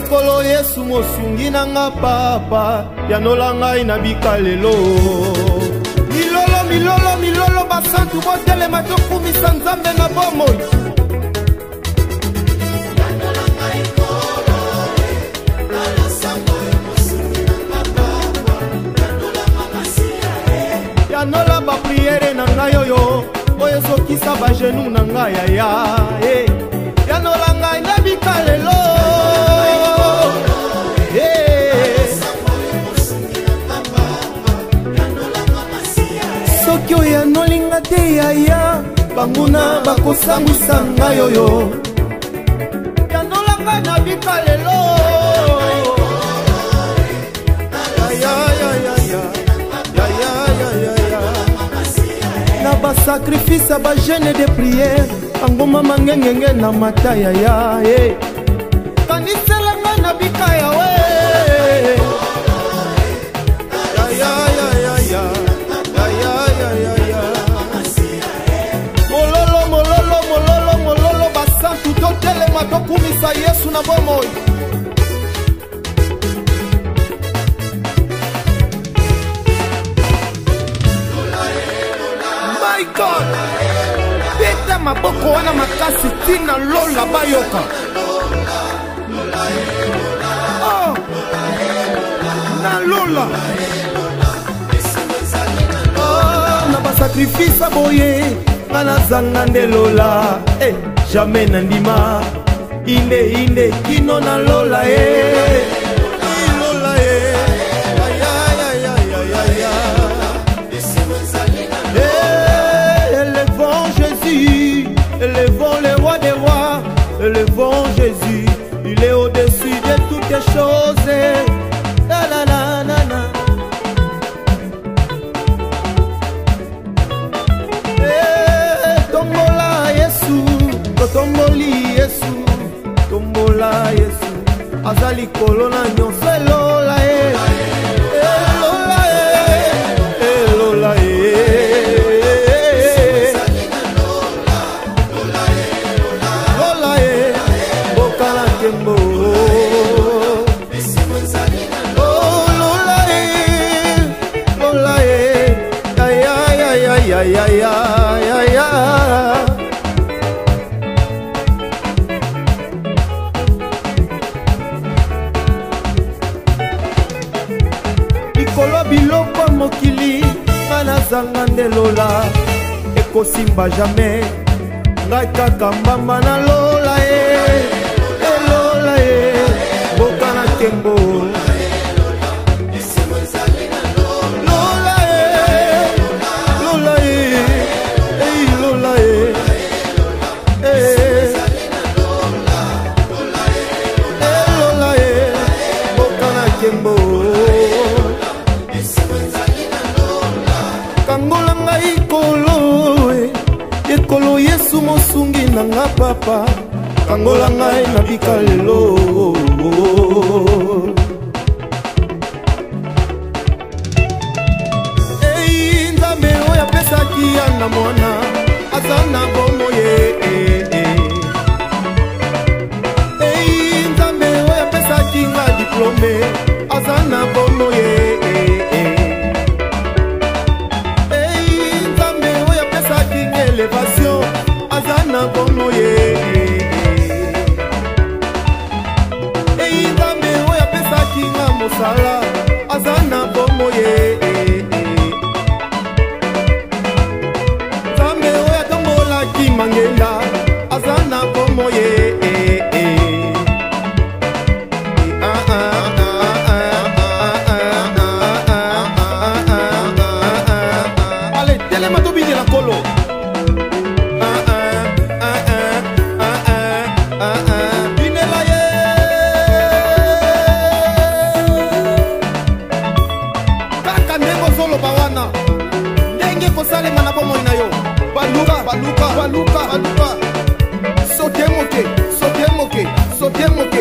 ekolo Yesu mosungi nanga papa yanola ngai na bikalelo milolo milolo milolo basantu botelema tokumisa nzambe na bomoi yanola bapriere na ngai oyo oyo ezokisa bagenu na ngai yaya yanola ngai na bikalelo soki oyo yanolinga te yaya banguna bakosangwisa ngai oyo yanola ngai na bikalelo na basakrifise ya bagene de priere angoma mangengenge na mataya ya kaniselanga na bikaya we mololo mololo mololo mololo basantu totelema tokumisa Yesu na bomoi my God peta maboko wana makasi tina lola bayoka oh na lola oh na basakrifisa boye ngana zanga nde lola jamais na ndima inde inde kino na lola lola élevons Jésus, élevons le roi des rois, élevons Jésus, il est au-dessus de toutes les choses. La la la la la. Tombola Yesu, tomboli Yesu, tombola Yesu, azali kolona nyonso lola lola lola likolo biloko mokili ngana zanga nde lola ekosimba jamais ngai kaka mbamba na lola lola boka na tembo kangola ngai ekolo Yesu mosungi nanga papa kangola ngai na bikalelo nzambe oyo apesaki ya na mwana aza na bomo nzambe oyo apesaki nga diplome aza na bomo nzambe oyo apesaki nga elevation aza na bomo nzambe oyo apesaki nga mosala aza na bomo nzambe oyo atombolaki mangenda aza na bomo baluka sote moke